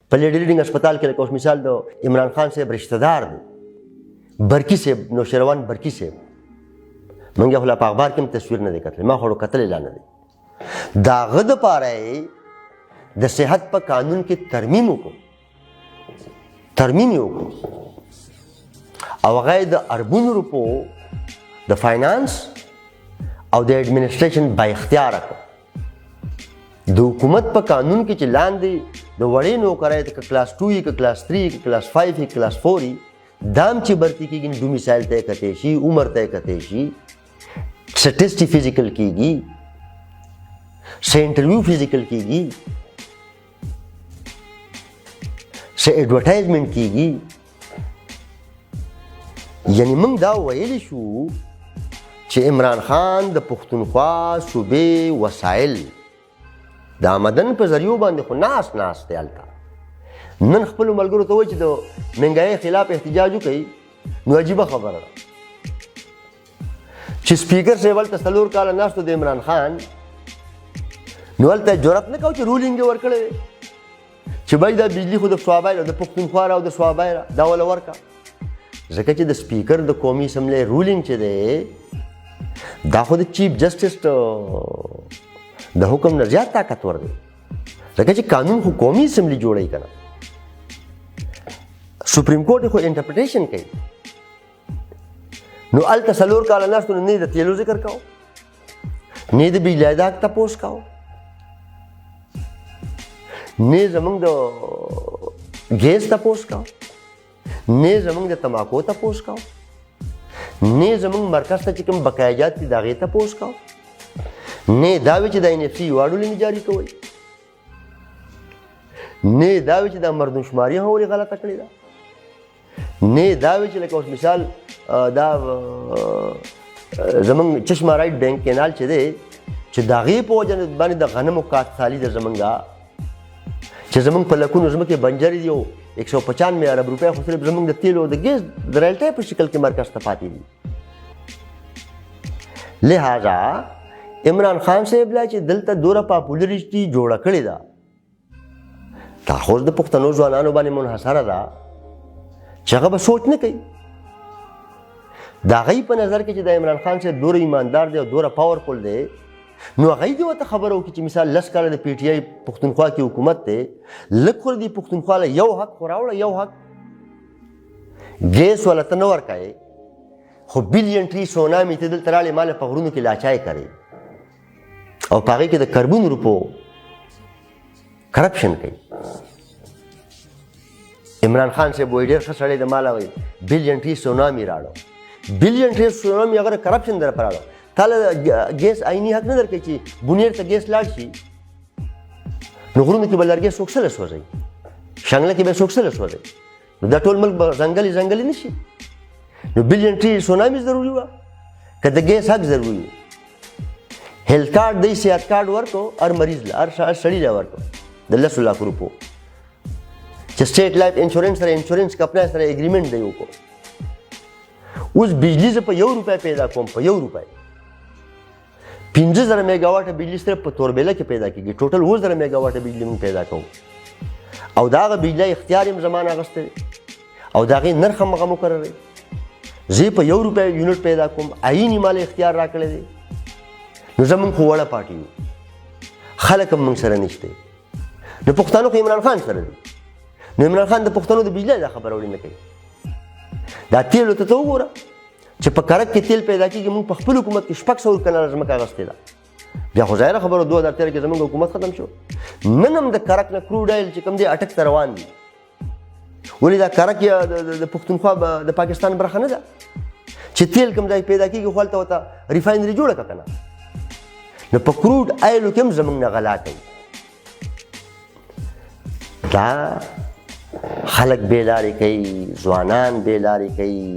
په لیډي ریډینګ هسپتال کې لکه اوس مثال د عمران خان صاحب رشته دار دی برکي صاحب نوشیروان برکي صاحب موږ خو لا په اخبار کې هم تصویر نه دی کتلی ما خو کتلی لا نه دی د هغه دپاره یې د صحت په قانون کې ترمیم وکړو او هغه یې د اربونو روپو د فاینانس او د ایڈمنسټریشن با اختیاره کړو د حکومت په قانون کې چې لاندې د وړې نوکرۍ که کلاس 2 که کلاس 3 که کلاس 5 که کلاس 4 دام چې برتی کېږي ډومیسایل طی کتی شي عمر طی کتی شي څه ټیسټ فزیکل کېږي څه انټرویو فزیکل کېږي څه ایډورټایزمنټ کېږي یعنی موږ دا ویلی شو چې عمران خان د پښتونخوا صوبې وسایل د آمدن په ذریعو باندې خو ناست دی هلته نن خپلو ملګرو ته وایي چې د مهنګایۍ خلاف احتجاج وکړي نو عجیبه خبره ده چې سپیکر صاحب هلته 4 کاله ناست د عمران خان نو هلته جرأت نه کوي چې رولینګ یې ورکړی دی چې بای دا بجلی خو د صوابۍ د پښتونخوا او د صوابۍ دا وله ورکړه ځکه چې د سپیکر د قومي اسمبلۍ رولینګ چې دی دا خو د چیف جسټس د حکم نه زیات طاقتور دی ځکه چې قانون خو قومي اسمبلي جوړوي که نه سپریم کورټ خو انټرپریټیشن کوي نو هلته 4 کاله ناستو نه د تیلو ذکر کوو نه د بجلی د حق تپوس کوو نه زمونږ د ګیس تپوس کوو نه زمونږ د تماکو تپوس کوو نه زمونږ مرکز ته چې کوم بقایجات دي د هغې تپوس کوو نه دا وی چې د NFC واړو لنې جاري کوئ نه دا وی چې د مردمشماري هم ولې غلطه کړې ده نه دا وی چې لکه اوس مثال دا زمونږ چشمه رایټ بینک کینال چې دی چې د هغې په وجه باندې د غنمو کاشتسالي ده زمونږه چې زمونږ په لکونو ځمکې بنجرې دي او 195 ارب روپۍ خو صرف زمونږ د تیلو د ګیس د ریلټۍ په شکل کې مرکز ته پاتې دي لہذا عمران خان صاحب لا چې دلته دوره پاپولریټي جوړه کړې ده دا خو د پښتنو ځوانانو باندې منحصره ده چې هغه به سوچ نه کوي د هغوی په نظر کې چې د عمران خان صاحب دوره ایماندار دی او دوره پاورفل دی نو هغوی دې ورته خبره وکړي چې مثال 10 کاله د PTI پښتونخوا کې حکومت دی لږ خو دې پښتونخوا له یو حق خو راوړه یو حق ګیس والا ته نه ورکوې خو بلین ټري سونامي ته دلته راړې ما له په غرونو کې لاچای کوې او په هغې کې د کربون روپو کرپشن کوي عمران خان صاحب وایي ډېر ښه سړی د ما له وایي بلین ټري سونامي راړو بلین ټري سونامي هغه د کرپشن در په راړو تا له ګیس عیني حق نه درکوي چې بونیر ته ګیس لاړ شي نو غرونو کې به لرګی څوک سله سوځوي شنګله کې به څوک سله سوځوي نو دا ټول ملک به ځنګلي نه شي نو بلین ټري سونامي ضروري وه که د ګیس حق ضروري وي هیلث کارډ دی صحت کارډ ورکو هر مریض له هر سړي له ورکو د 10 لک روپو چې سټیټ لایف انشورنس سره انشورنس کمپنۍ سره اګریمنټ دی وکړو اوس بجلی زه په 1 روپۍ پیدا کوم په 1 روپۍ 15,000 میگا واټه بجلی صرف په توربېله کې پیدا کېږي ټوټل 20,000 میگا واټه بجلی موږ پیدا کوو او د هغه بجلی اختیار یې زمان اخیستی دی او د هغې نرخ هم هغه مقرر دی زه په 1 روپۍ یونټ پیدا کوم عین یې ماله اختیار راکړی دی نو زمونږ خو وړه پارټي یو خلک هم موږ سره نشته نو پښتانه خو عمران خان سره دي نو عمران خان د پښتنو د بجلی دا خبره وړي نه کوي دا تیلو ته وګوره چې په کرک کې تیل پیدا کېږي موږ په خپل حکومت کې 600 کناله ځمکه اخیستې ده بیا خو ظاهره خبره 2013 کې زموږ حکومت ختم شو نن هم د کرک نه کروډ آیل چې کوم دی اټک ته روان دي ولې دا کرک د پښتونخوا د پاکستان برخه نه ده چې تیل کوم ځای پیدا کېږي خو هلته ورته ریفاینري جوړه کړه که نه نو په کروډ آیلو کې هم زموږ نه غلا کوي دا خلک بې لارې کوي ځوانان بې لارې کوي